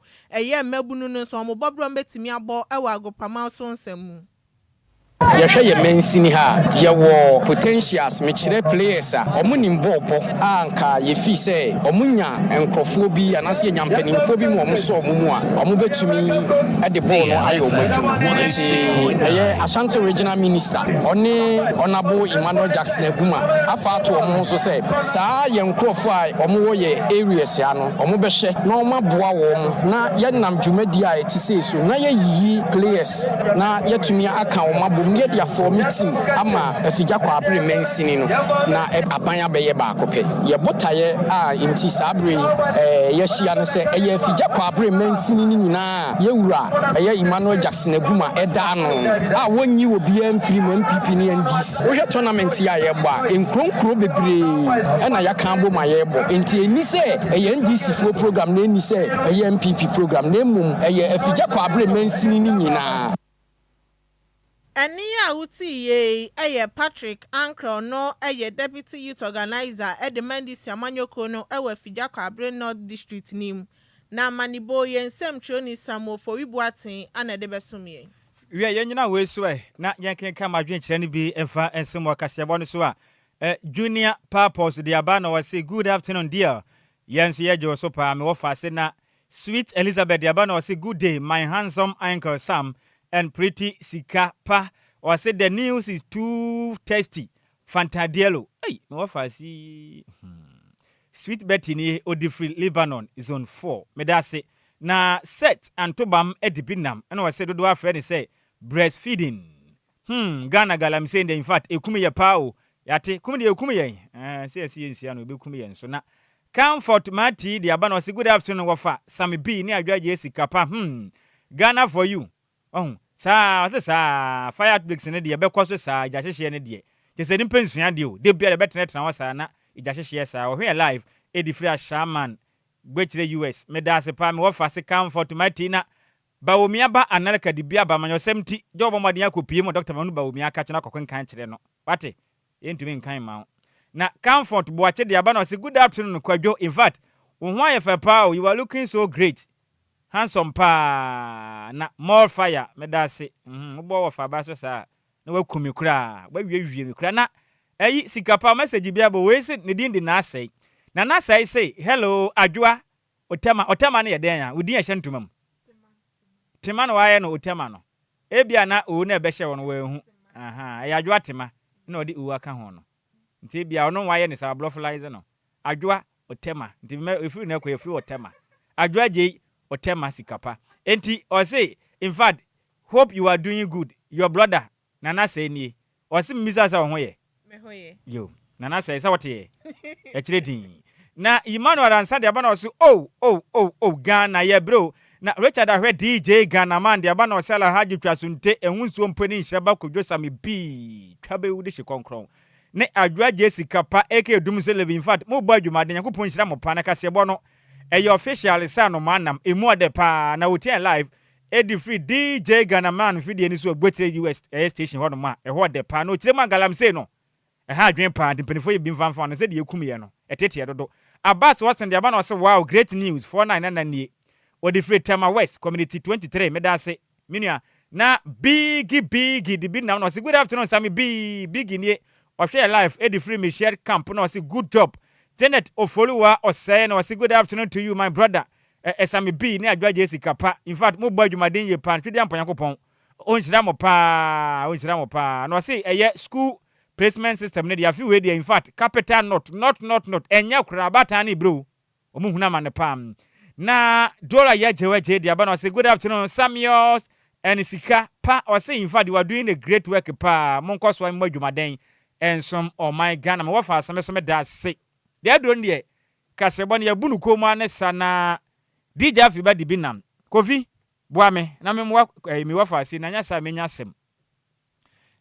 mabunu no so omobobro matimi abo agopama so nsemu yɛhwɛ yɛ mansini ha yɛwɔ potentials mekyerɛ players a ɔmo nim bɔɔbɔ anka yɛfi sɛ ɔmo nya nkrɔfoɔ bi anase nya mpanimfoɔ bi mu ɔmo so ɔmo mu a ɔmo betumi de bɔɔl no ayɛ ɔmo adwuma ɛyɛ Ashanti Regional Minister ɔne Honorable Emmanuel Jackson Aguma afa ato ɔmo ho so sɛ saa yɛ nkrɔfoɔ a ɔmo wɔ yɛ areas ya no ɔmo bɛhwɛ na ɔmo aboa wɔn na yɛnam dwumadi a ɛte sɛ so na yɛyiyi players na yɛtumi aka ɔmo abom yɛ dia for meeting ama Afija Kwabre mansini no na aban abɛyɛ baako pɛ yɛ botaye a nti sabre yɛhyia no sɛ ɛyɛ Afija Kwabre mansini ni nyinaa yɛwura ɛyɛ Emmanuel Jackson Aguma ɛda no a wonyi obi amfiri mu MPP ne NDC wohwɛ tournament ya yɛbɔ a nkronkro bebree ɛna yɛka bo ma yɛbɔ nti eni sɛ ɛyɛ NDC fo program na eni sɛ ɛyɛ MPP program na emum ɛyɛ Afija Kwabre mansini ni nyinaa eni ya wuti ye Patrick Ankro no deputy youth organizer de Mandisi amanyoko no Afija Kwabre North district nim na manibo yensem troni samofo wibuaten ana de besumye we yenyina we so na yenken ka madwen kire ne bi emfa ensem wakasiabo no so a junior purpose de aba na say good afternoon dear yenso ye jo so pa me wo fa se na sweet Elizabeth de aba na say good day my handsome uncle Sam and pretty Sikapa or said the news is too tasty Fantadielo. Hey, me wafa si Sweet Betty ni Odifri Lebanon zone 4. Me da se na set and tobam edibinam. And I said do our friend say breastfeeding. Ghana galam saying in fact ekumi ye pao. Yate kumi de ekumi ye. Say nsia no be kumi ye so na Comfort Mati the abano say good afternoon wafa Sammy B ni Adjoa Agyei Sikapa. Ghana for you. Oh, sa fire breaks in the bekwa so sa jahye ne de. Je se nimpa nsua de o. De bia de betena wasa na jahye sa. O here live edifri shaman gwechire US. Me da se pa me wafa se Comfort Mati na Bawumia ba analika di bia ba manyosem ti. Jobo made yakopie mo Dr. Manu Bawumia ka chena kokon kan kire no. Wate? Entumi nkan ma. Na Comfort Boache de abano say good afternoon Kwadwo. In fact, who ye fa pa you are looking so great. Handsome pa na more fire me da se. Wo wo fa ba so sa na wakumi kura. Wa wie mi kura na eyi Sikapa message bia bo we say ne din di na asai. Na na asai say hello Adjoa otema na ye den ya. Odi ehye ntumam. Tema no waye no otema no. Ebia na o na ebehye won we hu. Aha, ya Adjoa tema na odi uwa ka ho no. Nti bia ono waye ne sa blufflize no. Adjoa otema. Nti me efiri na ko efiri otema. Adjoa Agyei otema Sikapa. Enti o say in fact hope you are doing good. Your brother Nana say ni. O say misa sa ho ye. Me ho ye. Yo. Nana say sa what ye. E kire din. Na Emmanuel Ansa de abana o say oh Ghana ye bro. Na Richard ahwe DJ Ghana man de abana o say la haji twasunte ehunsuo mpani Nhyiraba Kwadwo Sammy B. Twabe wudi hikonkron. Ne Adjoa Agyei Sikapa aka Dumse Levi in fact mo bo adwumade Yakopon hyira mo pa na kase bo no eye official say no manam emu ode pa na wotie live edi free DJ Ghana man fidie ni so gwetire US station ho no ma ho de pa no kire man galam say no ha adwen pa de penifo ye bimfanfa no say de yekumye no etete dodo Abbas wasen de aba no say wow great news 499 nie odi free Tema West community 23 me da say minua na big the big now no say good afternoon Sammy big nie ohwe live edi free me share camp no say good job Janet Ofoluwa Osei no say good afternoon to you my brother Sammy B ni Adjoa Agyei Sikapa in fact mo bo adwumaden ye pan twede ampan Yakopon onhyira mo pa no say eye school placement system ne dia fi we dia in fact capital not enya kura batani bro omu huna man pam na dollar ya jewe dia ba no say good afternoon Samuels and Sikapa or say in fact you are doing a great work pa monko so mo adwumaden and some oh my Ghana me wafa some da say dia don dia kasebo ne yabunu koma ne sana DJ afiba di binam Kofi boame na me wafa si na nya sa menya sem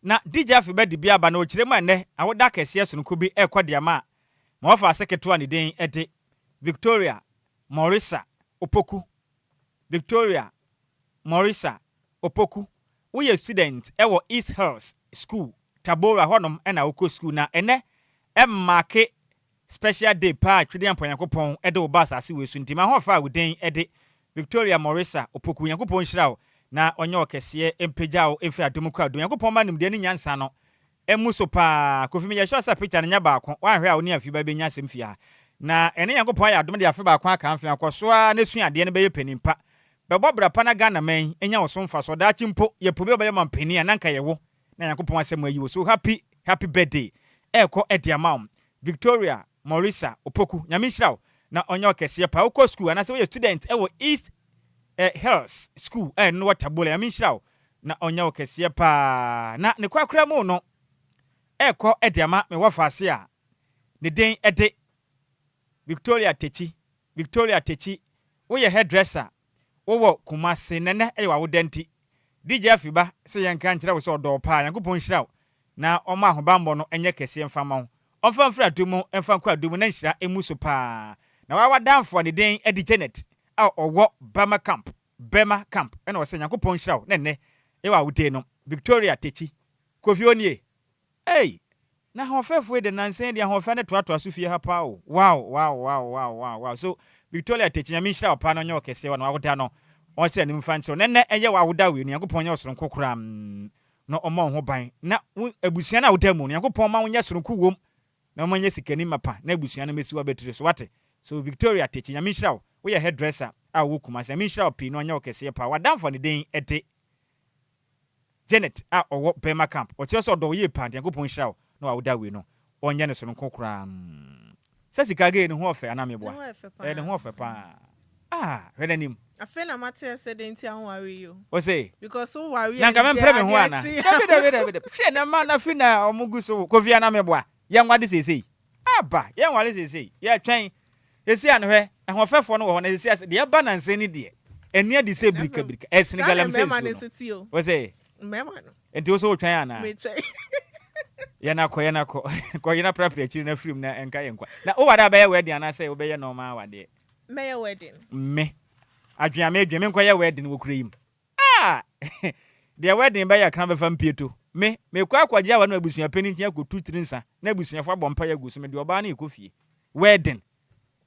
na DJ afiba di bia ba na okiremu ene awoda kese so no ko bi ekode ama ma wafa seketo ani den ede Victoria Morisa Opoku we a student ewo East Hills School Tabora honom ena oko school na ene marke special day pa twede ampan Yakopon ede wo bus ase we sunti ma ho fa wuden ede Victoria Morisa Opoku Yakopon hyirawo na onye okese empejao efra domukwa do Yakopon ma nimde ni nyansa no emuso pa Kofi me yesho sa picture nya baako wa hwe a oni afi ba benya asem fia na ene Yakopon ya dom de afi baako aka amfi akosoa na sua ade ne beye panimpa bebo bra pa na Ghana man enya wo so mfa so da chimpo ye pobe beye mampani ananka yewo na Yakopon asem ayi wo so happy birthday eko ediamam Victoria Morisa Opoku nyame hyirawo na onye okese pa uko school anase we student ewo East Hills School no Waterbola nyame hyirawo na onye okese pa na ne kwakura mu no eko ediama me wafase a ne den ede Victoria Techi wo ye hairdresser wo Kumase nene ewa wo denti DJ afiba se yanka nkyira wo so do pa Yakopon hyirawo na oma ahobambo no enye kese mfama ho onfamfra dumu enfankwa dumu na nhyira emuso pa na wa wadamfo ne den edi Janet a owo Bema camp ena wo se Yakopon hyirawo nene ewa wo de no Victoria Techi Kofi onie na hofefo de nansen dia hofa ne toato asofie ha pa o wow so Victoria Techi nyame hyirawo pa no nyo kese wa na wa woda no on se ne mfankyero nene eye wa woda we ni Yakopon nya osoro kokora no omo ho ban na abusua na woda mu ni Yakopon ma wonya soro ku wom na manye sikani mapa na abusua na mesi wa betire so wate so Victoria Techi nyame hyirawo we ye hairdresser a wo Kumase nyame hyirawo pi no nya okese pa wadamfo ne den ede Janet a owo Bema camp o tire so do ye pa Yakopon hyirawo na wa woda we no onye ne so no kokora sɛ sika ge ne ho ofe ana meboa ne ho ofe pa hwɛ nim afa na mate said enti an worry you o say because so worry na nka me mpre me ho ana David hwɛ na ma na fi na omugu so kofi ana meboa ye nwade sesei aba ye nwade sesei ye twɛn esi an hwɛ ahofɛfo no wɔ hɔ na esi de ba na nse ni de eni adi se brika esini galam se o say mema no enti o so twɛn ana me twɛn yana ko yana prepare chiri na film na enka yenkwa na o wada ba ye wedding ana say o be ye normal wade me ye wedding me adwea me nkwa ye wedding wo kura yim the wedding ba ya kan be fam pieto me kwa akwaje awa na abusua pani ntia ko 2-3 nsa na abusua fo bompa ya gusu me de oba na ekofie wedding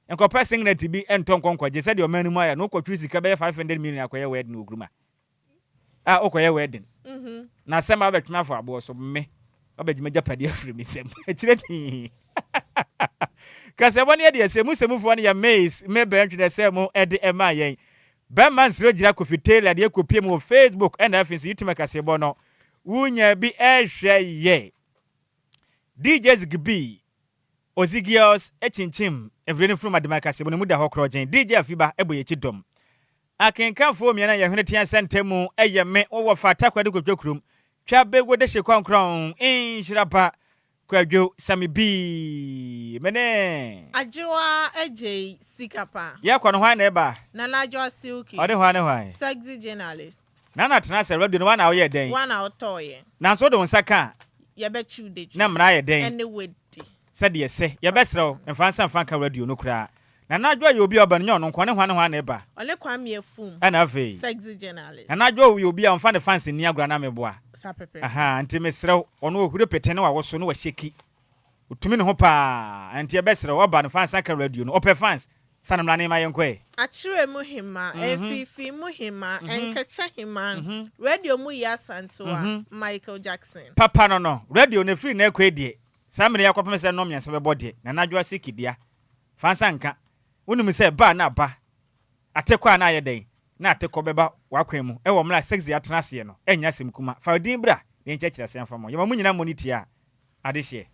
enko person na tibi enton konkwaje said your man mu aya no ko sika be 500 million akoye wedding okuruma okoye wedding na sema ba twema fo abo so me obejima japade afiri mi sem ekire ni kase woni e de semu fo ne ya maze me be ntwe de semu e de ema yen be man sro gira ko fitela de kopie mu Facebook and afisi yitima kase bo no wunya bi ehwe ye DJs gibi Ozigios echinchim every from Admakase when muda hokrojen DJ Afiba eboye chidom akenkan fo mi na ye hwene tian sentemu eye me wo fata kwade kwakrum twa begwo de hyekonkron Nhyiraba Kwadwo Sammy B mene Adjoa Agyei Sikapa ya kwa no hwan na eba na Adjoa Silky ode hwan na hwan sexy journalist na tena se radio no wan na wo ye den wan na otoye na so do nsaka ye be chude na mra ye den anyway said yes say ye besrew emfansa fanka radio no kura na Adjoa ye obi oba no nko ne hwan na eba ole kwa me afum ana afi sexy journalist na Adjoa ye obi amfa ne fans ni agura na meboa sa pepe anti mesrew ono ohure pete ne wa so no wa sheki utumi ne ho pa anti ye besrew oba ne fans fanka radio no ope fans sanamla ne ma yenkwe achire muhima efifi muhima enkeche hima radio mu ya santoa Michael Jackson papa no radio ne free na ekwe die samre yakopem se no miense be bode na Adjoa Sikidia fansa nka wonum se ba na ba atekwa na ye den na ateko beba wakwan mu e wo mra 6 ya tena se no enya sem kuma fa din bra ne nkyekire se mfa mo ye ma munyina moniti a ade hye